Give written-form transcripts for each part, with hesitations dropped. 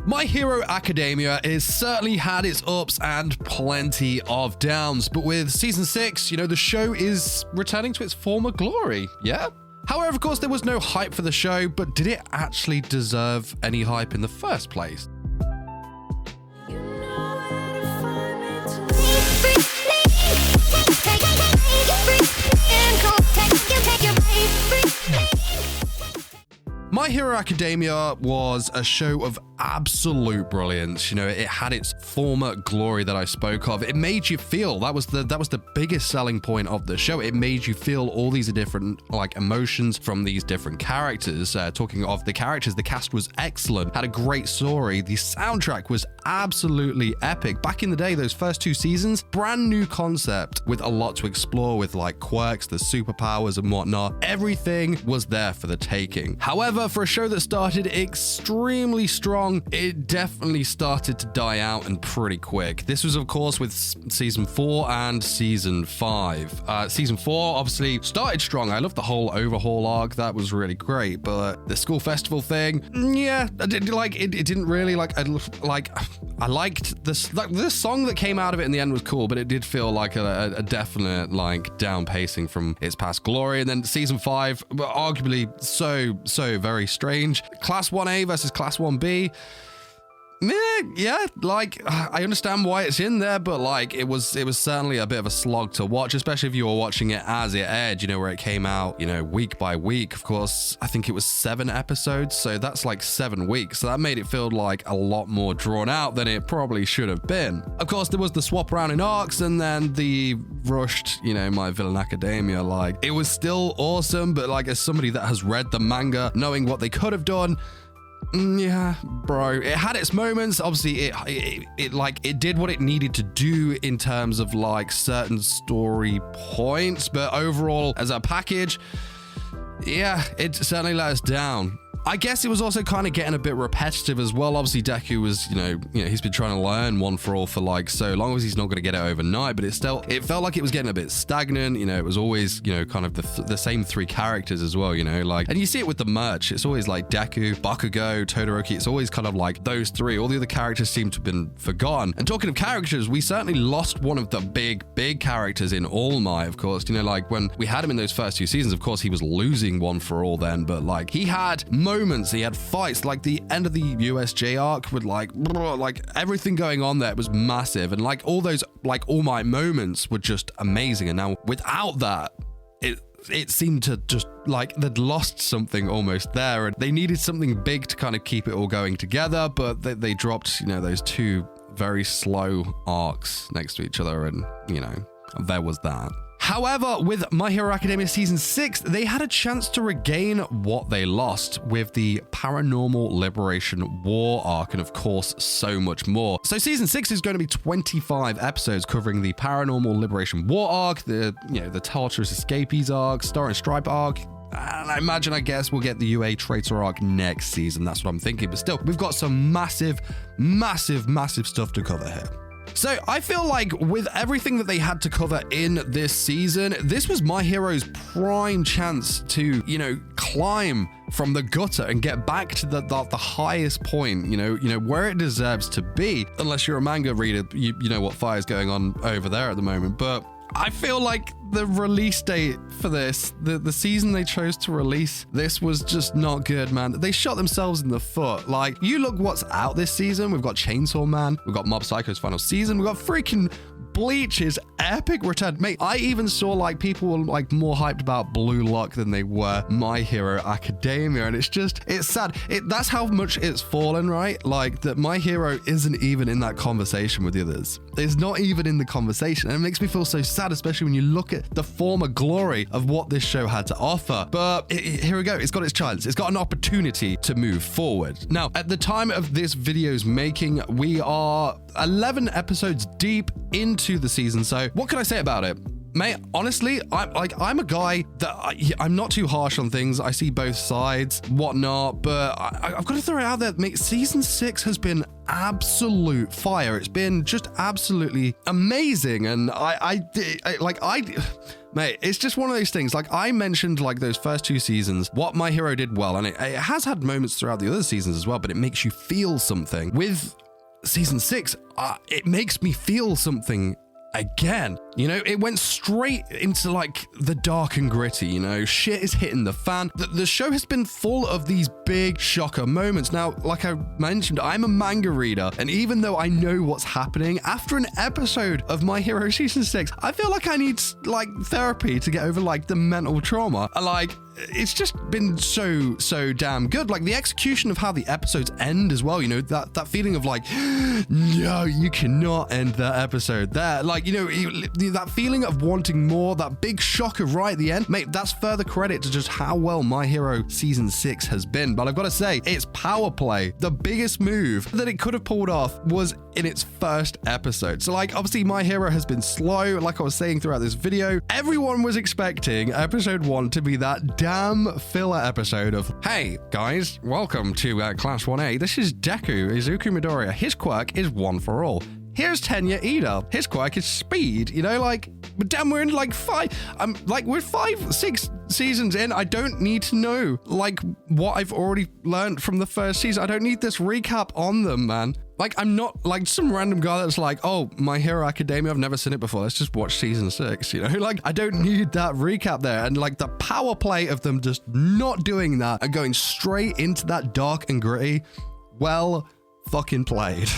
My Hero Academia has certainly had its ups and plenty of downs, but with season 6, the show is returning to its former glory, yeah? However, of course, there was no hype for the show, but did it actually deserve any hype in the first place? My Hero Academia was a show of absolute brilliance. It had its former glory that I spoke of. It made you feel, that was the biggest selling point of the show. It made you feel all these different emotions from these different characters. Talking of the characters, the cast was excellent, had a great story. The soundtrack was absolutely epic. Back in the day, those first 2 seasons, brand new concept with a lot to explore with quirks, the superpowers and whatnot. Everything was there for the taking. However, for a show that started extremely strong, it definitely started to die out and pretty quick. This was, of course, with season 4 and season 5. Season 4 obviously started strong. I loved the whole overhaul arc. That was really great. But the school festival thing, yeah, I didn't it didn't really I liked this. The song that came out of it in the end was cool, but it did feel like a definite down pacing from its past glory. And then season 5, arguably so very strange. Class 1A versus Class 1B. Yeah, I understand why it's in there, but it was certainly a bit of a slog to watch, especially if you were watching it as it aired, where it came out, week by week. Of course, I think it was 7 episodes, so that's 7 weeks. So that made it feel a lot more drawn out than it probably should have been. Of course, there was the swap around in arcs, and then the rushed, My Villain Academia. It was still awesome, but as somebody that has read the manga, knowing what they could have done, yeah, bro, it had its moments. Obviously, it did what it needed to do in terms of certain story points, but overall, as a package, yeah, it certainly let us down. I guess it was also kind of getting a bit repetitive as well. Obviously, Deku was, he's been trying to learn One for All for so long as he's not going to get it overnight, but it felt like it was getting a bit stagnant. It was always, kind of the same 3 characters as well, and you see it with the merch. It's always Deku, Bakugo, Todoroki. It's always kind of those 3. All the other characters seem to have been forgotten. And talking of characters, we certainly lost one of the big characters in All Might, of course. When we had him in those first 2 seasons, of course, he was losing One for All then, but he had moments, he had fights, the end of the USJ arc with everything going on there was massive, and all those All Might moments were just amazing. And now without that, it seemed to just they'd lost something almost there, and they needed something big to kind of keep it all going together, but they dropped those 2 very slow arcs next to each other, and there was that. However, with My Hero Academia Season 6, they had a chance to regain what they lost with the Paranormal Liberation War arc, and of course, so much more. So Season 6 is going to be 25 episodes covering the Paranormal Liberation War arc, the Tartarus Escapees arc, Star and Stripe arc, and I guess we'll get the UA Traitor arc next season. That's what I'm thinking, but still, we've got some massive stuff to cover here. So I feel with everything that they had to cover in this season, this was My Hero's prime chance to, climb from the gutter and get back to the highest point, where it deserves to be. Unless you're a manga reader, you know what fire's going on over there at the moment. But I feel the release date for this, the season they chose to release this was just not good, man. They shot themselves in the foot. You look what's out this season. We've got Chainsaw Man. We've got Mob Psycho's final season. We've got freaking Bleach's epic return. Mate, I even saw people were more hyped about Blue Lock than they were My Hero Academia, and it's sad. That's how much it's fallen, right? That My Hero isn't even in that conversation with the others. It's not even in the conversation, and it makes me feel so sad, especially when you look at the former glory of what this show had to offer. But here we go. It's got its chance. It's got an opportunity to move forward. Now, at the time of this video's making, we are 11 episodes deep into the season. So what can I say about it? Mate, honestly, I'm a guy that I'm not too harsh on things. I see both sides, whatnot, but I've got to throw it out there. Mate, season 6 has been absolute fire. It's been just absolutely amazing, and Mate, it's just one of those things. Like I mentioned, like those first 2 seasons, what My Hero did well, and it has had moments throughout the other seasons as well, but it makes you feel something. With season 6, it makes me feel something again. You know, it went straight into like the dark and gritty, you know, shit is hitting the fan. The show has been full of these big shocker moments. Now, like I mentioned, I'm a manga reader, and even though I know what's happening, after an episode of My Hero season 6, I feel like I need like therapy to get over like the mental trauma. Like, it's just been so damn good. Like the execution of how the episodes end as well, you know, that feeling of like, no, you cannot end that episode there. Like, you know, that feeling of wanting more, that big shocker right at the end, mate, that's further credit to just how well My Hero season 6 has been. But I've got to say, its power play, the biggest move that it could have pulled off was in its first episode. So like, obviously My Hero has been slow, like I was saying throughout this video. Everyone was expecting episode 1 to be that damn filler episode of, hey guys, welcome to Class 1A. This is Deku, Izuku Midoriya. His quirk is one for all. Here's Tenya Ida. His quirk is speed. You know, like, but damn, we're in like 5-6 seasons in. I don't need to know like what I've already learned from the first season. I don't need this recap on them, man. Like, I'm not like some random guy that's like, oh, My Hero Academia, I've never seen it before. Let's just watch season 6, you know? Like, I don't need that recap there. And like the power play of them just not doing that and going straight into that dark and gritty, well fucking played.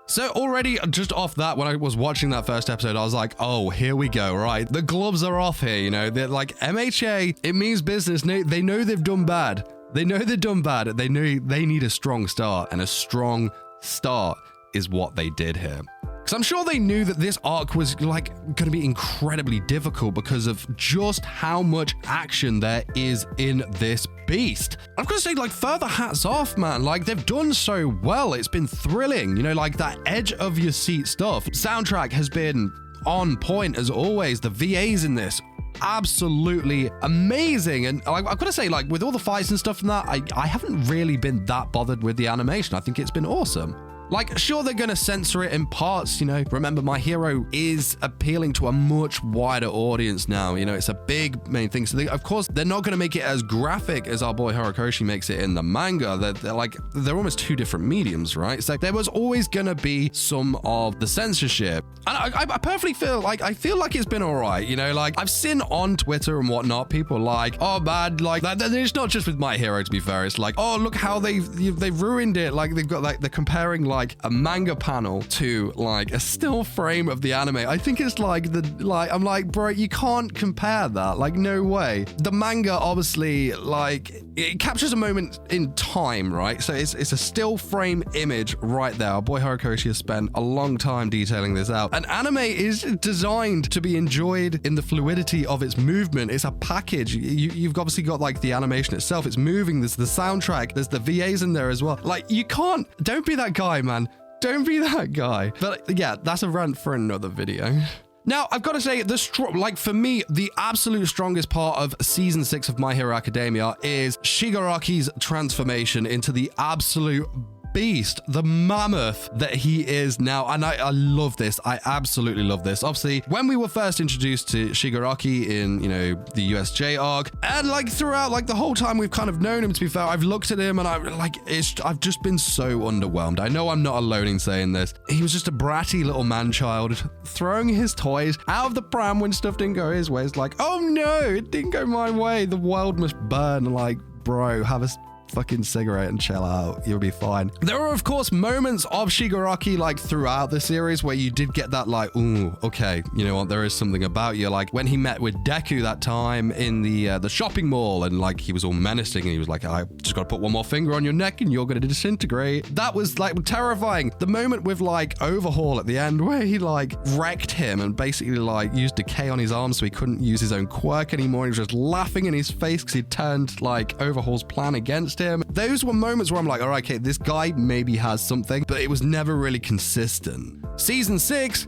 So already just off that, when I was watching that first episode, I was like, oh, here we go, right? The gloves are off here, you know? They're like, MHA, it means business. They know they've done bad. They know they've done bad. They know they need a strong start, and a strong start is what they did here. Because I'm sure they knew that this arc was like going to be incredibly difficult because of just how much action there is in this beast. I've got to say, like, further hats off, man. Like, they've done so well. It's been thrilling, you know, like that edge of your seat stuff. Soundtrack has been on point as always. The VAs in this, absolutely amazing. And I've got to say, like, with all the fights and stuff and that, I haven't really been that bothered with the animation. I think it's been awesome. Like, sure, they're going to censor it in parts, you know. Remember, My Hero is appealing to a much wider audience now. You know, it's a big main thing. So, of course, they're not going to make it as graphic as our boy Horikoshi makes it in the manga. They're almost 2 different mediums, right? So there was always going to be some of the censorship. And I perfectly feel like it's been all right. You know, like, I've seen on Twitter and whatnot, people like, oh, bad. Like, it's not just with My Hero, to be fair. It's like, oh, look how they've ruined it. Like, they've got, like, they're comparing, like a manga panel to like a still frame of the anime. I think it's like I'm like, bro, you can't compare that. Like, no way. The manga obviously, like, it captures a moment in time, right? So it's a still frame image right there. Our boy Horikoshi has spent a long time detailing this out. An anime is designed to be enjoyed in the fluidity of its movement. It's a package. You've obviously got like the animation itself. It's moving. There's the soundtrack. There's the VAs in there as well. Like, don't be that guy, man. Don't be that guy. But yeah, that's a rant for another video. Now, I've got to say, for me, the absolute strongest part of season 6 of My Hero Academia is Shigaraki's transformation into the absolute beast, the mammoth that he is now. And I love this. I absolutely love this. Obviously, when we were first introduced to Shigaraki in, you know, the USJ arc, and like throughout, like the whole time we've kind of known him, to be fair, I've looked at him and I've just been so underwhelmed. I know I'm not alone in saying this. He was just a bratty little man-child throwing his toys out of the pram when stuff didn't go his way. It's like, oh no, it didn't go my way. The world must burn. Like, bro, have a fucking cigarette and chill out. You'll be fine. There are, of course, moments of Shigaraki, like, throughout the series where you did get that, like, ooh, okay, you know what, there is something about you. Like, when he met with Deku that time in the shopping mall, and, like, he was all menacing, and he was like, I just gotta put one more finger on your neck and you're gonna disintegrate. That was, like, terrifying. The moment with, like, Overhaul at the end where he, like, wrecked him and basically, like, used decay on his arms so he couldn't use his own quirk anymore. He was just laughing in his face because he turned, like, Overhaul's plan against him. Those were moments where I'm like, all right, okay, this guy maybe has something, but it was never really consistent. Season 6,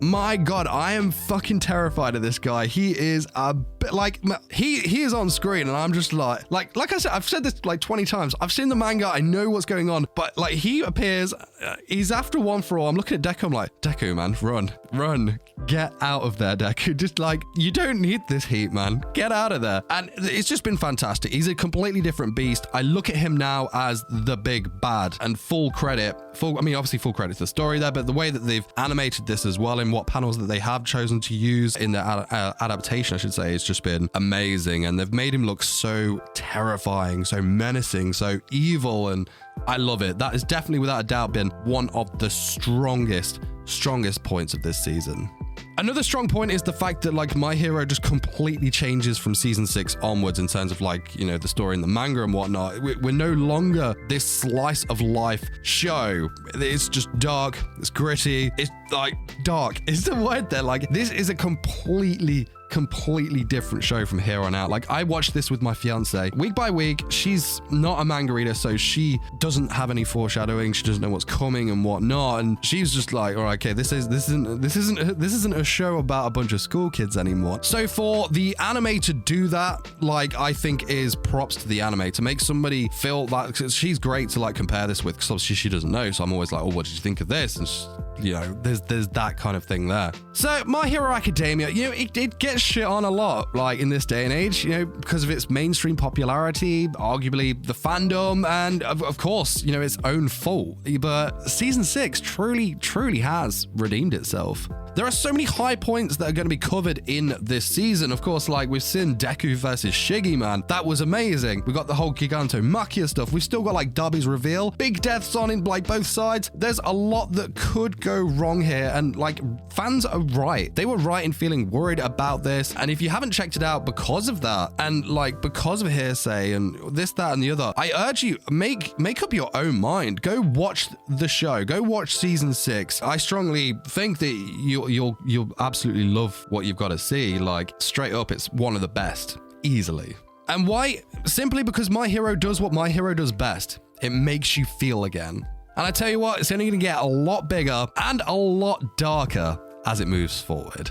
my God, I am fucking terrified of this guy. He is a like he is on screen and I'm just like I said, I've said this like 20 times. I've seen the manga, I know what's going on, but like he appears, he's after one for all. I'm looking at Deku, I'm like, Deku, man, run, get out of there, Deku. Just like, you don't need this heat, man. Get out of there. And it's just been fantastic. He's a completely different beast. I look at him now as the big bad, and obviously full credit to the story there, but the way that they've animated this as well, in what panels that they have chosen to use in their adaptation, I should say, it's just been amazing. And they've made him look so terrifying, so menacing, so evil, and I love it. That has definitely, without a doubt, been one of the strongest points of this season. Another strong point is the fact that like My Hero just completely changes from season 6 onwards in terms of like, you know, the story in the manga and whatnot. We're no longer this slice of life show. It's just dark, it's gritty, it's like dark is the word there. Like, this is a completely different show from here on out. Like, I watched this with my fiance week by week. She's not a manga reader, so she doesn't have any foreshadowing. She doesn't know what's coming and whatnot. And she's just like, all right, okay, this isn't a show about a bunch of school kids anymore. So for the anime to do that, like, I think is props to the anime to make somebody feel that she's great to like compare this with, because obviously she doesn't know. So I'm always like, oh, what did you think of this? And you know, there's that kind of thing there. So My Hero Academia, you know, it gets shit on a lot, like in this day and age, you know, because of its mainstream popularity, arguably the fandom, and of course, you know, its own fault. But season 6 truly has redeemed itself. There are so many high points that are going to be covered in this season. Of course, like we've seen Deku versus Shiggy, man. That was amazing. We got the whole Giganto Machia stuff. We've still got like Darby's reveal. Big deaths on in like both sides. There's a lot that could go wrong here. And like fans are right. They were right in feeling worried about this. And if you haven't checked it out because of that, and like because of hearsay and this, that, and the other, I urge you, make up your own mind. Go watch the show. Go watch season 6. I strongly think that you'll absolutely love what you've got to see. Like, straight up, it's one of the best, easily. And why? Simply because My Hero does what My Hero does best. It makes you feel again. And I tell you what, it's only going to get a lot bigger and a lot darker as it moves forward.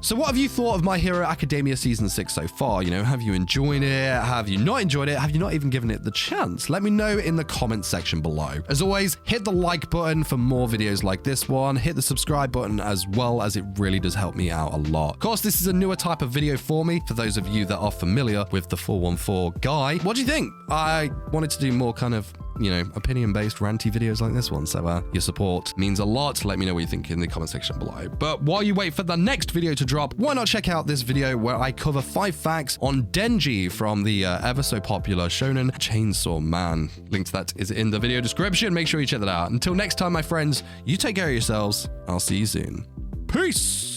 So what have you thought of My Hero Academia Season 6 so far? You know, have you enjoyed it? Have you not enjoyed it? Have you not even given it the chance? Let me know in the comments section below. As always, hit the like button for more videos like this one. Hit the subscribe button as well, as it really does help me out a lot. Of course, this is a newer type of video for me, for those of you that are familiar with the 414 guy. What do you think? I wanted to do more kind of, you know, opinion-based ranty videos like this one. So your support means a lot. Let me know what you think in the comment section below. But while you wait for the next video to drop, why not check out this video where I cover 5 facts on Denji from the ever so popular Shonen Chainsaw Man. Link to that is in the video description. Make sure you check that out. Until next time, my friends, you take care of yourselves. I'll see you soon. Peace!